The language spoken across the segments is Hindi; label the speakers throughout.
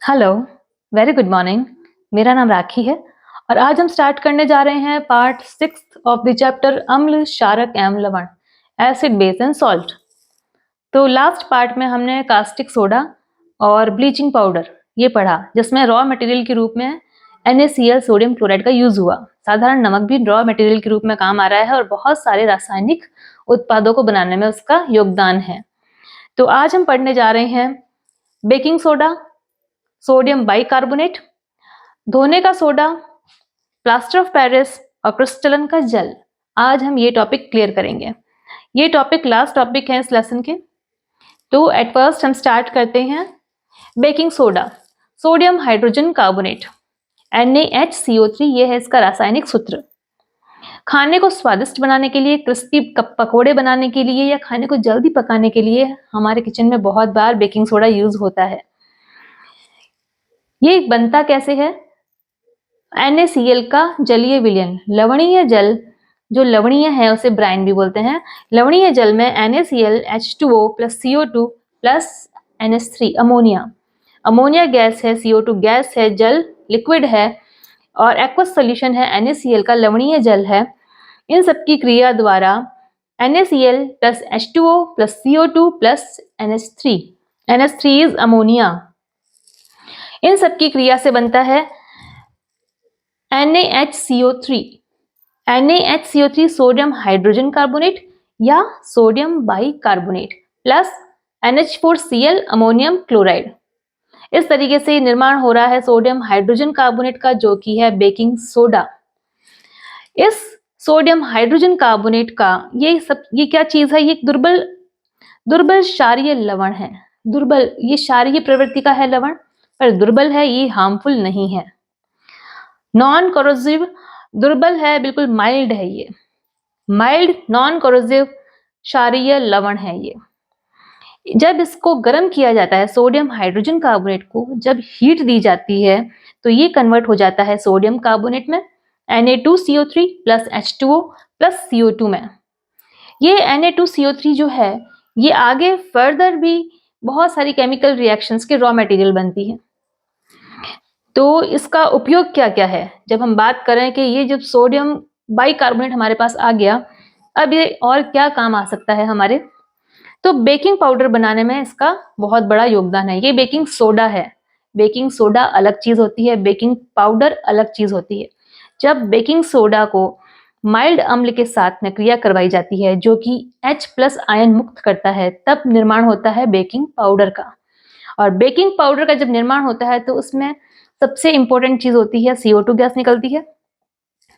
Speaker 1: Hello, very good morning. मेरा नाम राखी है और आज हम स्टार्ट करने जा रहे हैं पार्ट 6 ऑफ द चैप्टर अम्ल, क्षारक एवं लवण, एसिड, बेस एंड सॉल्ट। तो लास्ट पार्ट में हमने कास्टिक सोडा और ब्लीचिंग पाउडर ये पढ़ा, जिसमें रॉ मटेरियल के रूप में NaCl सोडियम क्लोराइड का यूज हुआ। साधारण नमक भी रॉ मटेरियल के रूप में काम आ रहा है और बहुत सारे रासायनिक उत्पादों को बनाने में उसका योगदान है। तो आज हम पढ़ने जा रहे हैं बेकिंग सोडा, सोडियम बाइकार्बोनेट, धोने का सोडा, प्लास्टर ऑफ पेरिस और क्रिस्टलन का जल। आज हम ये टॉपिक क्लियर करेंगे। ये टॉपिक लास्ट टॉपिक है इस लेसन के। तो एट फर्स्ट हम स्टार्ट करते हैं baking soda, sodium hydrogen carbonate, NaHCO3, ये है इसका रासायनिक सूत्र। खाने को स्वादिष्ट बनाने के लिए, क्रिस्पी पकोड़े बनाने के लिए या खाने को जल्दी पकाने के लिए हमारे किचन में बहुत बार बेकिंग सोडा यूज होता है। ये बनता कैसे है? NaCl का जलीय विलयन, लवणीय जल जो लवणीय है उसे ब्राइन भी बोलते हैं। लवणीय जल में NaCl H2O plus CO2 plus NH3 ammonia, ammonia gas है, CO2 गैस है, जल लिक्विड है और एक्वस सोल्यूशन है, NaCl का लवणीय जल है। इन सबकी क्रिया द्वारा NaCl plus H2O plus CO2 plus NH3, NH3 is ammonia, इन सबकी क्रिया से बनता है NaHCO3, NaHCO3 sodium hydrogen carbonate या sodium bicarbonate plus NH4Cl ammonium chloride. इस तरीके से निर्माण हो रहा है सोडियम हाइड्रोजन कार्बोनेट का, जो कि है बेकिंग सोडा। इस सोडियम हाइड्रोजन कार्बोनेट का ये क्या चीज है? ये दुर्बल क्षारीय लवण है। दुर्बल, ये क्षारीय प्रवृत्ति का है लवण, पर दुर्बल है, ये हार्मफुल नहीं है। नॉन कोरोसिव, दुर्बल है, बिल्कुल माइल्ड है। ये माइल्ड नॉन कोरोसिव क्षारीय लवण है। ये जब इसको गर्म किया जाता है, सोडियम हाइड्रोजन कार्बोनेट को जब हीट दी जाती है तो ये कन्वर्ट हो जाता है सोडियम कार्बोनेट में, Na2CO3 plus H2O plus CO2 में। ये Na2CO3 जो है ये आगे फर्दर भी बहुत सारी केमिकल रिएक्शंस के रॉ मटेरियल बनती है। तो इसका उपयोग क्या क्या है? जब हम बात करें कि ये जब सोडियम बाइकार्बोनेट हमारे पास आ गया, अब ये और क्या काम आ सकता है हमारे? तो बेकिंग पाउडर बनाने में इसका बहुत बड़ा योगदान है। ये बेकिंग सोडा है, बेकिंग सोडा अलग चीज होती है, बेकिंग पाउडर अलग चीज होती है। जब बेकिंग सोडा को माइल्ड अम्ल के साथ में क्रिया करवाई जाती है जो कि H प्लस आयन मुक्त करता है, तब निर्माण होता है बेकिंग पाउडर का। और बेकिंग पाउडर का जब निर्माण होता है तो उसमें सबसे इंपॉर्टेंट चीज होती है CO2 गैस निकलती है।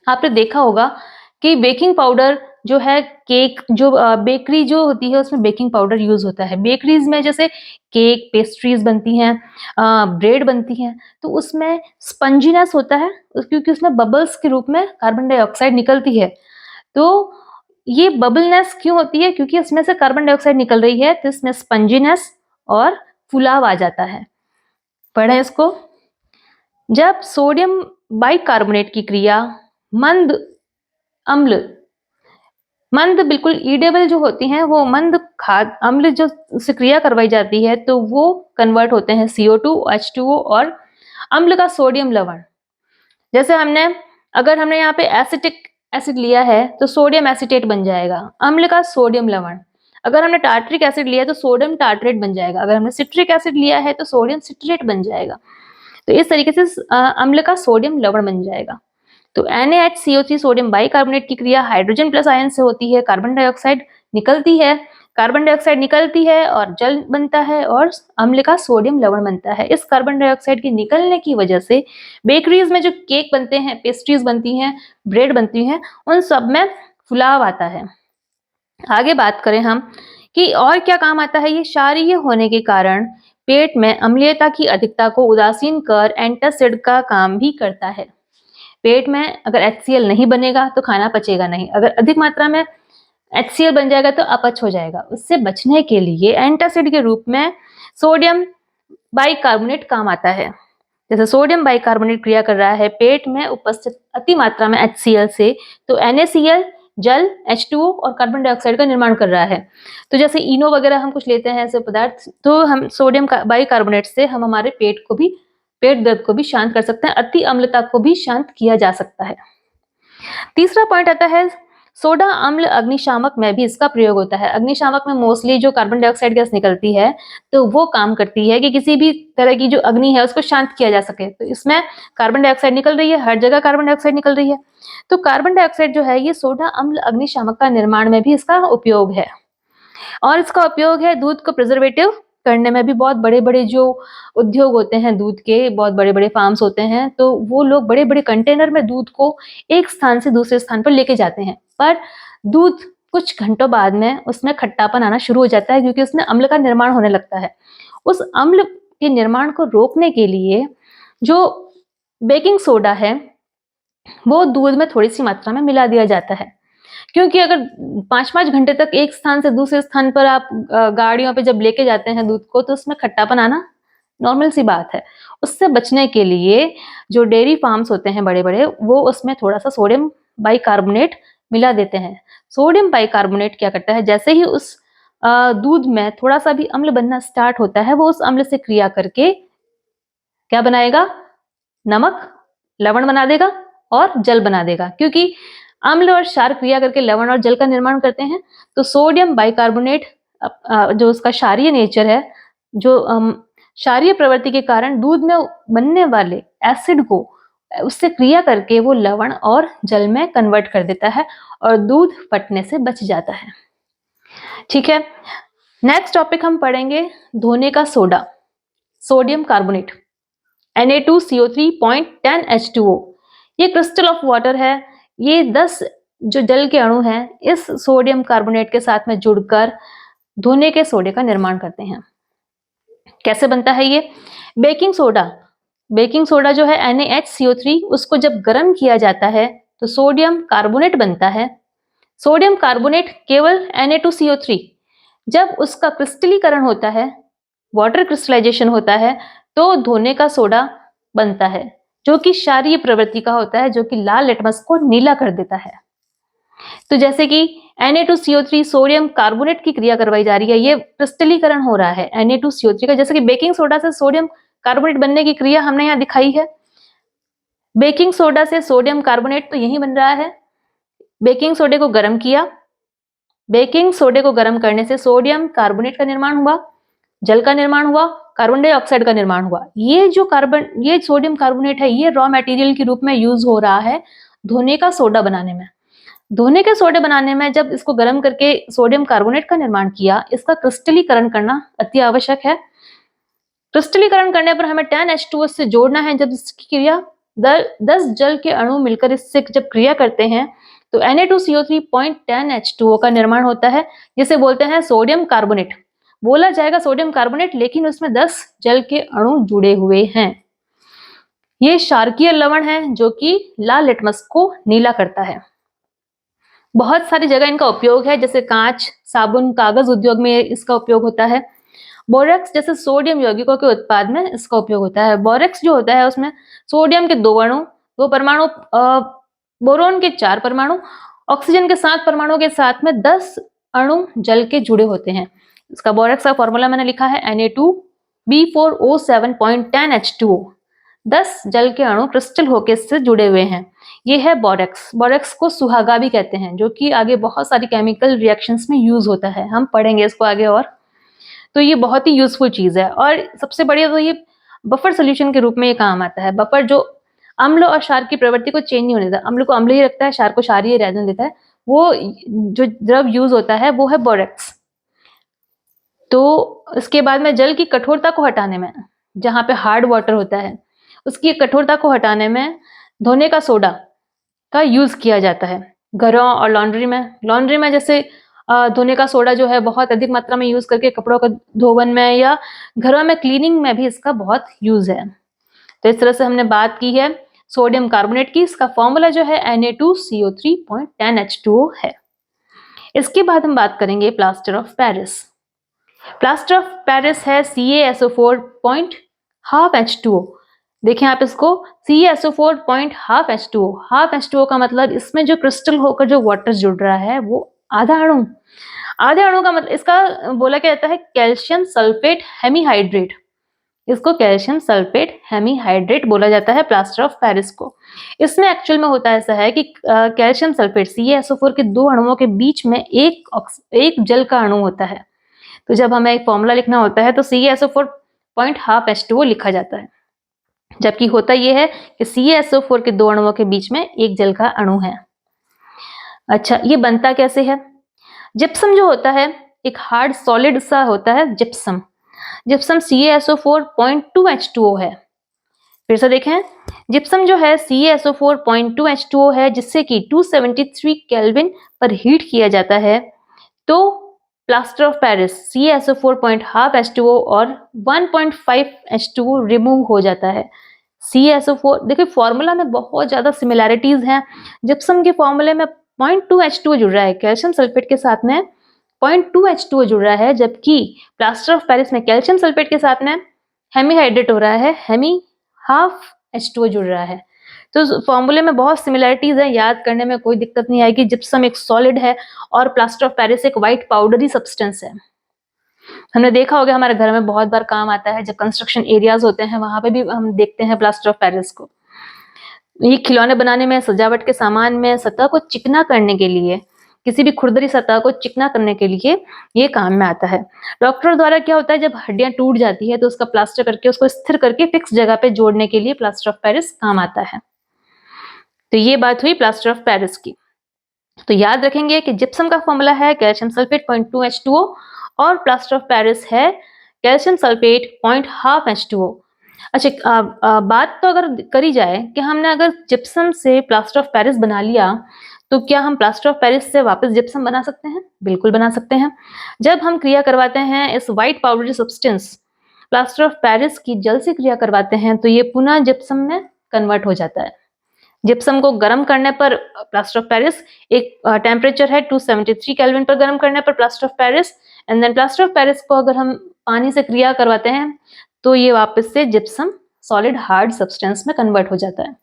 Speaker 1: आपने देखा होगा कि बेकिंग पाउडर जो है, केक जो बेकरी जो होती है उसमें बेकिंग पाउडर यूज होता है। बेकरीज में जैसे केक, पेस्ट्रीज बनती हैं, ब्रेड बनती हैं, तो उसमें स्पंजीनेस होता है क्योंकि उसमें बबल्स के रूप में कार्बन डाइऑक्साइड निकलती है। तो ये बबलनेस क्यों होती है? क्योंकि उसमें से कार्बन डाइऑक्साइड निकल रही है, तो इसमें स्पंजीनेस और फुलाव आ जाता है। पढ़े इसको। जब सोडियम बाइकार्बोनेट की क्रिया मंद अम्ल, मंद बिल्कुल ईडेबल जो होती हैं, वो मंद खाद अम्ल जो से क्रिया करवाई जाती है तो वो कन्वर्ट होते हैं CO2, H2O और अम्ल का सोडियम लवण। जैसे अगर हमने यहाँ पे एसिटिक एसिड लिया है तो सोडियम एसिटेट बन जाएगा, अम्ल का सोडियम लवण। अगर हमने टार्ट्रिक एसिड लिया है तो सोडियम टार्ट्रेट बन जाएगा। अगर हमने सिट्रिक एसिड लिया है तो सोडियम सिट्रेट बन जाएगा। तो इस तरीके से अम्ल का सोडियम लवण बन जाएगा। तो NaHCO3 सोडियम बाइकार्बोनेट की क्रिया हाइड्रोजन प्लस आयन से होती है, कार्बन डाइऑक्साइड निकलती है और जल बनता है और अम्ल का सोडियम लवण बनता है। इस कार्बन डाइऑक्साइड के निकलने की वजह से बेकरीज में जो केक बनते हैं, पेस्ट्रीज बनती हैं, ब्रेड बनती हैं, उन सब में फुलाव आता है। आगे बात करें हम कि और क्या काम आता है। ये क्षारीय होने के कारण पेट में अम्लीयता की अधिकता को उदासीन कर एंटासिड का काम भी करता है। पेट में अगर HCl नहीं बनेगा तो खाना पचेगा नहीं, अगर अधिक मात्रा में HCl बन जाएगा तो अपच हो जाएगा। उससे बचने के लिए एंटासिड के रूप में सोडियम बाइकार्बोनेट काम आता है। जैसे सोडियम बाइकार्बोनेट क्रिया कर रहा है पेट में उपस्थित अति मात्रा में HCl से, तो NaCl जल, H2O और कार्बन डाइऑक्साइड का निर्माण कर रहा है। तो जैसे इनो वगैरह हम कुछ लेते हैं ऐसे पदार्थ, तो हम सोडियम बाइकार्बोनेट से हम हमारे पेट को भी पेट दर्द को भी शांत कर सकते हैं, अति अम्लता को भी शांत किया जा सकता है। तीसरा पॉइंट आता है सोडा अम्ल अग्निशामक में भी इसका प्रयोग होता है। अग्निशामक में मोस्टली जो कार्बन डाइऑक्साइड गैस निकलती है तो वो काम करती है कि किसी भी तरह की जो अग्नि है उसको शांत किया जा सके। तो इसमें कार्बन डाइऑक्साइड निकल रही है, हर जगह कार्बन डाइऑक्साइड निकल रही है, तो कार्बन डाइऑक्साइड जो है ये सोडा अम्ल अग्निशामक का निर्माण में भी इसका उपयोग है। और इसका उपयोग है दूध को प्रिजर्वेटिव करने में भी। बहुत बड़े बड़े जो उद्योग होते हैं दूध के, बहुत बड़े बड़े फार्म्स होते हैं, तो वो लोग बड़े बड़े कंटेनर में दूध को एक स्थान से दूसरे स्थान पर लेके जाते हैं, पर दूध कुछ घंटों बाद में उसमें खट्टापन आना शुरू हो जाता है क्योंकि उसमें अम्ल का निर्माण होने लगता है। उस अम्ल के निर्माण को रोकने के लिए जो बेकिंग सोडा है वो दूध में थोड़ी सी मात्रा में मिला दिया जाता है, क्योंकि अगर 5-5 घंटे तक एक स्थान से दूसरे स्थान पर आप गाड़ियों पे जब लेके जाते हैं दूध को तो उसमें खट्टापन आना नॉर्मल सी बात है। उससे बचने के लिए जो डेयरी फार्म्स होते हैं बड़े बड़े, वो उसमें थोड़ा सा सोडियम बाइकार्बोनेट मिला देते हैं। सोडियम बाइकार्बोनेट क्या करता है, जैसे ही उस दूध में थोड़ा सा भी अम्ल बनना स्टार्ट होता है, वो उस अम्ल से क्रिया करके क्या बनाएगा, नमक, लवण बना देगा और जल बना देगा। क्योंकि अम्ल और क्षार क्रिया करके लवण और जल का निर्माण करते हैं, तो सोडियम बाइकार्बोनेट जो उसका क्षारीय नेचर है, जो क्षारीय प्रवृत्ति के कारण दूध में बनने वाले एसिड को उससे क्रिया करके वो लवण और जल में कन्वर्ट कर देता है और दूध फटने से बच जाता है। ठीक है, नेक्स्ट टॉपिक हम पढ़ेंगे धोने का सोडा, सोडियम कार्बोनेट Na2CO3.10H2O। ये क्रिस्टल ऑफ वाटर है। ये 10 जो जल के अणु हैं इस सोडियम कार्बोनेट के साथ में जुड़कर धोने के सोडे का निर्माण करते हैं। कैसे बनता है ये? बेकिंग सोडा जो है NaHCO3, उसको जब गर्म किया जाता है तो सोडियम कार्बोनेट बनता है। सोडियम कार्बोनेट केवल Na2CO3 जब उसका क्रिस्टलीकरण होता है, वाटर क्रिस्टलाइजेशन होता है, तो धोने का सोडा बनता है, जो कि क्षारीय प्रवृत्ति का होता है, जो कि लाल लिटमस को नीला कर देता है। तो जैसे कि Na2CO3 सोडियम कार्बोनेट की क्रिया करवाई जा रही है, ये क्रिस्टलीकरण हो रहा है Na2CO3 का, जैसे कि बेकिंग सोडा से सोडियम कार्बोनेट बनने की क्रिया हमने यहाँ दिखाई है। बेकिंग सोडा से सोडियम कार्बोनेट तो यही बन रहा है। बेकिंग सोडे को गर्म किया, बेकिंग सोडे को गर्म करने से सोडियम कार्बोनेट का निर्माण हुआ, जल का निर्माण हुआ, कार्बन डाइऑक्साइड का निर्माण हुआ। ये सोडियम कार्बोनेट है, ये रॉ मटेरियल के रूप में यूज हो रहा है धोने का सोडा बनाने में। धोने के सोडे बनाने में जब इसको गर्म करके सोडियम कार्बोनेट का निर्माण किया, इसका क्रिस्टलीकरण करना अति आवश्यक है। क्रिस्टलीकरण करने पर हमें 10H2O से जोड़ना है। जब इसकी क्रिया 10 जल के अणु मिलकर इससे जब क्रिया करते हैं तो Na2CO3.10H2O का निर्माण होता है, जिसे बोलते हैं सोडियम कार्बोनेट। बोला जाएगा सोडियम कार्बोनेट, लेकिन उसमें 10 जल के अणु जुड़े हुए हैं। ये क्षारकीय लवण है जो कि लाल लिटमस को नीला करता है। बहुत सारी जगह इनका उपयोग है, जैसे कांच, साबुन, कागज उद्योग में इसका उपयोग होता है। बोरेक्स जैसे सोडियम यौगिकों के उत्पाद में इसका उपयोग होता है। बोरेक्स जो होता है उसमें सोडियम के 2 परमाणु, बोरोन के 4 परमाणु, ऑक्सीजन के 7 परमाणु के साथ में 10 अणु जल के जुड़े होते हैं। इसका बोरेक्स का फॉर्मूला मैंने लिखा है Na2B4O7.10H2O। 10 जल के अणु क्रिस्टल होके इससे जुड़े हुए हैं। ये है बोरेक्स। बोरेक्स को सुहागा भी कहते हैं, जो कि आगे बहुत सारी केमिकल रिएक्शंस में यूज होता है। हम पढ़ेंगे इसको आगे और। तो ये बहुत ही यूजफुल चीज है। और सबसे बढ़िया तो ये बफर सोल्यूशन के रूप में ये काम आता है। बफर जो अम्ल और क्षार की प्रवृत्ति को चेंज नहीं होने देता, अम्ल को अम्ल ही रखता है, क्षार को क्षारीय रहने देता है। वो जो द्रव यूज होता है वो है बोरेक्स। तो इसके बाद में जल की कठोरता को हटाने में, जहां पे हार्ड वाटर होता है उसकी कठोरता को हटाने में धोने का सोडा का यूज किया जाता है घरों और लॉन्ड्री में जैसे धोने का सोडा जो है बहुत अधिक मात्रा में यूज करके कपड़ों का धोवन में या घरों में क्लीनिंग में भी इसका बहुत यूज है। तो इस तरह से हमने बात की है सोडियम कार्बोनेट की। इसका फॉर्मूला जो है Na2CO3.10H2O है। इसके बाद हम बात करेंगे plaster of Paris. Plaster of Paris है CaSO4.12H2O। देखें आप इसको, CaSO4.12H2O। हाफ H2O का मतलब इसमें जो क्रिस्टल होकर जो वाटर जुड़ रहा है वो आधे अणु का मतलब, इसका बोला क्या जाता है कैल्शियम सल्फेट हेमीहाइड्रेट। इसको कैल्शियम सल्फेट हेमीहाइड्रेट बोला जाता है, प्लास्टर ऑफ पेरिस को। इसमें एक्चुअल में होता ऐसा है कि कैल्शियम सल्फेट CaSO4 के दो अणुओं के बीच में एक जल का अणु होता है। तो जब हमें एक फॉर्मूला लिखना होता है तो CaSO4 0.12H2O लिखा जाता है, जबकि होता यह है कि CaSO4 के दो अणुओं के बीच में एक जल का अणु है। अच्छा, ये बनता कैसे है? जिप्सम जो होता है एक हार्ड सॉलिड सा होता है जिप्सम। जिप्सम CaSO4 0.2H2O है। फिर से देखें, जिप्सम जो है CaSO4 0.2H2O है, जिससे कि 273 केल्विन पर हीट किया जाता है तो plaster of Paris CaSO4 0.5H2O और 1.5H2O रिमूव हो जाता है। CaSO4 देखिए फॉर्मूला में बहुत ज्यादा सिमिलैरिटीज हैं। जिप्सम के फॉर्मूले में 0.2H2O जुड़ रहा है, कैल्शियम सल्फेट के साथ में 0.2H2O जुड़ रहा है, जबकि प्लास्टर ऑफ पेरिस में कैल्शियम सल्फेट के साथ में हेमीहाइड्रेट हो रहा है, हेमी हाफ H2O जुड़ रहा है। तो फॉर्मूले में बहुत सिमिलरिटीज है, याद करने में कोई दिक्कत नहीं आएगी। जिप्सम एक सॉलिड है और प्लास्टर ऑफ पेरिस एक व्हाइट पाउडरी सब्सटेंस है। हमने देखा होगा, हमारे घर में बहुत बार काम आता है, जब कंस्ट्रक्शन एरियाज होते हैं वहां पे भी हम देखते हैं प्लास्टर ऑफ पेरिस को। ये खिलौने बनाने में, सजावट के सामान में, सतह को चिकना करने के लिए, किसी भी खुरदरी सतह को चिकना करने के लिए ये काम में आता है। डॉक्टर द्वारा क्या होता है, जब हड्डियां टूट जाती है तो उसका प्लास्टर करके उसको स्थिर करके फिक्स जगह पे जोड़ने के लिए प्लास्टर ऑफ पेरिस काम आता है। तो ये बात हुई प्लास्टर ऑफ पेरिस की। तो याद रखेंगे कि जिप्सम का फॉर्मूला है कैल्शियम सल्फेट 0.2H2O और प्लास्टर ऑफ पेरिस है कैल्शियम सल्फेट 0.5H2O। अच्छा, बात तो अगर करी जाए कि हमने अगर जिप्सम से प्लास्टर ऑफ पेरिस बना लिया तो क्या हम प्लास्टर ऑफ पेरिस से वापस जिप्सम बना सकते हैं? बिल्कुल बना सकते हैं। जब हम क्रिया करवाते हैं इस white powdery substance plaster of Paris की जल से क्रिया करवाते हैं तो ये पुनः जिप्सम में कन्वर्ट हो जाता है। जिप्सम को गर्म करने पर प्लास्टर ऑफ पेरिस एक टेम्परेचर है 273 केल्विन पर गर्म करने पर plaster of Paris, and then plaster of Paris को अगर हम पानी से क्रिया करवाते हैं तो ये वापस से जिप्सम सॉलिड हार्ड सब्सटेंस में कन्वर्ट हो जाता है।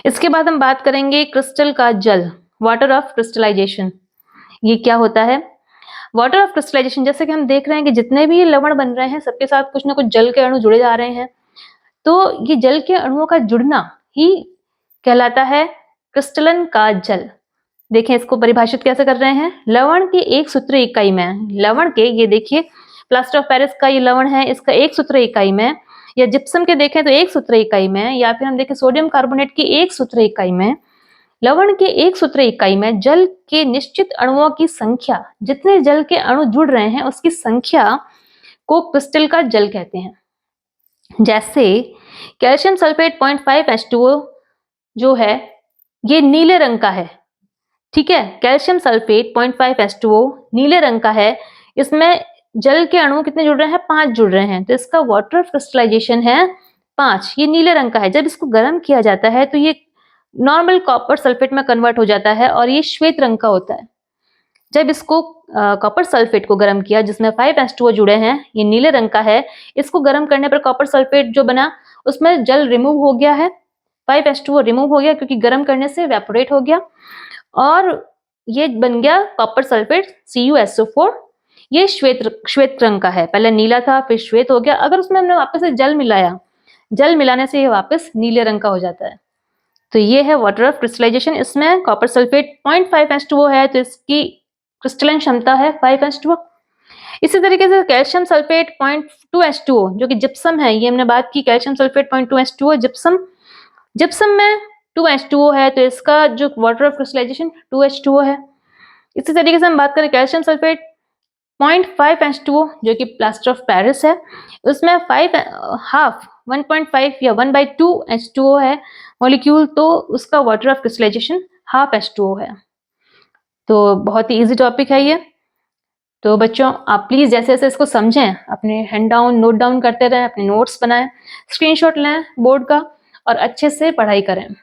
Speaker 1: इसके बाद हम बात करेंगे क्रिस्टल का जल, वाटर ऑफ क्रिस्टलाइजेशन। ये क्या होता है? वाटर ऑफ क्रिस्टलाइजेशन, जैसे कि हम देख रहे हैं कि जितने भी लवण बन रहे हैं सबके साथ कुछ ना कुछ जल के अणु जुड़े जा रहे हैं, तो ये जल के अणुओं का जुड़ना ही कहलाता है क्रिस्टलन का जल। देखें इसको परिभाषित कैसे कर रहे हैं, लवण के एक सूत्र इकाई में, लवण के, ये देखिए प्लास्टर ऑफ पेरिस का ये लवण है, इसका एक सूत्र इकाई में, या जिप्सम के देखें तो एक सूत्र इकाई में, या फिर हम देखें सोडियम कार्बोनेट की एक सूत्र इकाई में, लवण के एक सूत्र इकाई में जल के निश्चित अणुओं की संख्या, जितने जल के अणु जुड़ रहे हैं उसकी संख्या को क्रिस्टल का जल कहते हैं। जैसे कैल्शियम सल्फेट 0.5H2O जो है ये नीले रंग का है, ठीक है, कैल्शियम सल्फेट 0.5H2O नीले रंग का है, इसमें जल के अणु कितने जुड़ रहे हैं? 5 जुड़ रहे हैं, तो इसका वाटर ऑफ क्रिस्टलाइजेशन है 5। ये नीले रंग का है। जब इसको गर्म किया जाता है तो ये नॉर्मल कॉपर सल्फेट में कन्वर्ट हो जाता है और ये श्वेत रंग का होता है। जब इसको कॉपर सल्फेट को गर्म किया जिसमें 5H2O जुड़े हैं, ये नीले रंग का है, इसको गर्म करने पर कॉपर सल्फेट जो बना उसमें जल रिमूव हो गया है, 5H2O रिमूव हो गया क्योंकि गर्म करने से इवेपोरेट हो गया और ये बन गया कॉपर सल्फेट CuSO4। ये श्वेत रंग का है, पहले नीला था फिर श्वेत हो गया। अगर उसमें हमने वापस से जल मिलाया, जल मिलाने से ये वापस नीले रंग का हो जाता है। तो ये है वाटर ऑफ क्रिस्टलाइजेशन। इसमें कॉपर सल्फेट 0.5H2O है तो इसकी क्रिस्टलाइन क्षमता है 5H2O। इसी तरीके से कैल्शियम सल्फेट 0.2H2O जो कि जिप्सम है, ये हमने बात की कैल्शियम सल्फेट 0.2H2O जिप्सम में 2H2O है तो इसका जो वाटर ऑफ क्रिस्टलाइजेशन 2H2O है। इसी तरीके से हम बात करें कैल्शियम सल्फेट 0.5H2O जो कि प्लास्टर ऑफ पेरिस है, उसमें 1.5 या 1/2H2O है मॉलिक्यूल, तो उसका water of crystallization half H2O है। तो बहुत ही इजी टॉपिक है ये। तो बच्चों आप प्लीज जैसे जैसे इसको समझें अपने हैंड डाउन नोट डाउन करते रहें, अपने नोट्स बनाएं, स्क्रीनशॉट लें बोर्ड का और अच्छे से पढ़ाई करें।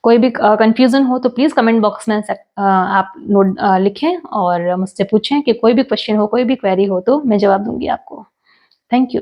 Speaker 1: कोई भी कंफ्यूजन हो तो प्लीज कमेंट बॉक्स में आप नोट लिखें और मुझसे पूछें कि कोई भी क्वेश्चन हो, कोई भी क्वेरी हो तो मैं जवाब दूंगी आपको। Thank you.